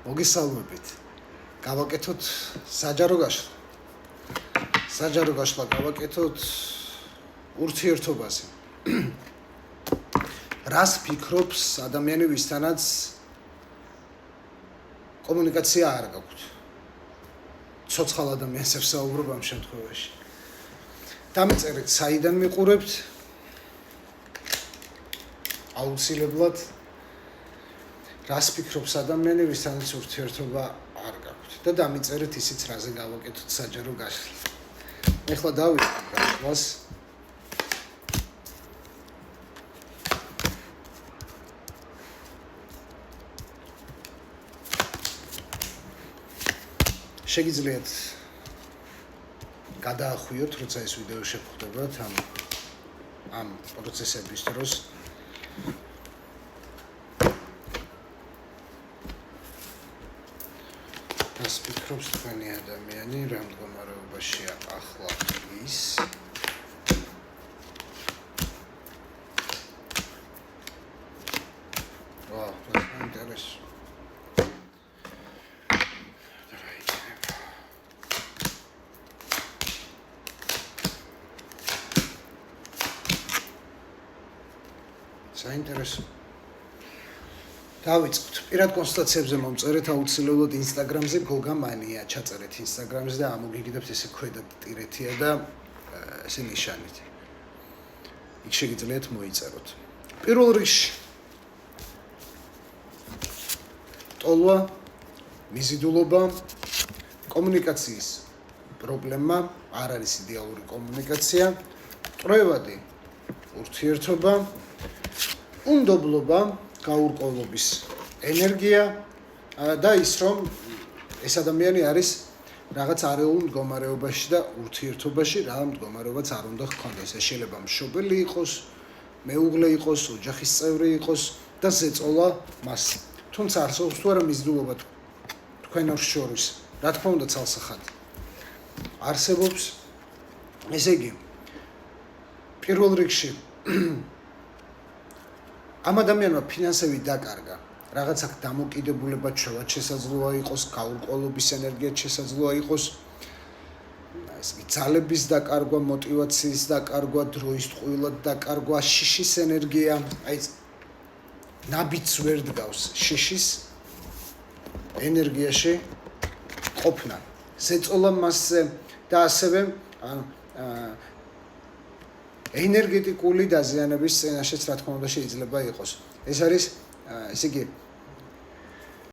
მოგესალმებით. გავაკეთოთ საჯარო გაშლა. საჯარო გაშლა გავაკეთოთ ურთიერთობაზე. რას ფიქრობს ადამიანი ვისთანაც კომუნიკაცია არ გაქვთ. ცოცხალ ადამიანს ვსაუბრობ ამ შემთხვევაში. დამწერეთ საიდან მიყურებთ აუცილებლად რას ფიქრობს ადამიანი ვისთანაც ურთიერთობა არ გაქვთ და დამწერეთ ისიც რაზე გავაკეთოთ საჯარო გაშლა. ეხლა დავიწყოთ გაშლას. შეგიძლიათ გადაახვიოთ, როცა ეს ვიდეო შეხვდებათ ამ პროცესების დროს. რას ფიქრობს თქვენი ადამიანი, რა მდგომარეობაშია ახლა ის? რა ინტერესია. საინტერესო. დავიწყოთ. პირად კონსტატაციებზე მომწერეთ აუცილებლად Instagram-ზე გოგა მანია, ჩაწერეთ Instagram-ზე და ამოგიგდებთ ესე ქვედა ტირეთია და ესე ნიშანით. იქ შეგიძლიათ მოიწეროთ. პირველ რიგში ტოლვა, მიზიდულობა, კომუნიკაციის პრობლემა, არ არის იდეალური კომუნიკაცია, მტრევადი ურთიერთობა, უნდობლობა, გაურკვევლობის ენერგია და ის რომ ეს ადამიანი არის რაღაც არეულ მდგომარეობაში და ურთიერთობაში რა მდგომარეობაც არ უნდა ჰქონდეს. ეს შეიძლება მშობელი იყოს, მეუღლე იყოს, ოჯახის წევრი იყოს და ზეწოლა მას. თუმცა არსებობს თუ არა მიზიდულობა თქვენ ორს შორის, რა თქმა უნდა ცალსახად არსებობს. ესე იგი პირველ რიგში ამ ადამიანმა ფინანსები დაკარგა, რაღაცა დამოკიდებულება ჩვევად შესაძლოა იყოს, გაურკვევლობის ენერგიაც შესაძლოა იყოს, ძალების დაკარგვა, мотиваციის დაკარგვა, დროის ტყუილად დაკარგვა, შიშის ენერგია, აი ნაბიჯს ვერ დგავს შიშის ენერგიაში ყოფნა, ზეწოლა მასზე და ასევე ენერგეტიკული დაზიანების წინაშეც რა თქმა უნდა შეიძლება იყოს. ეს არის ესე იგი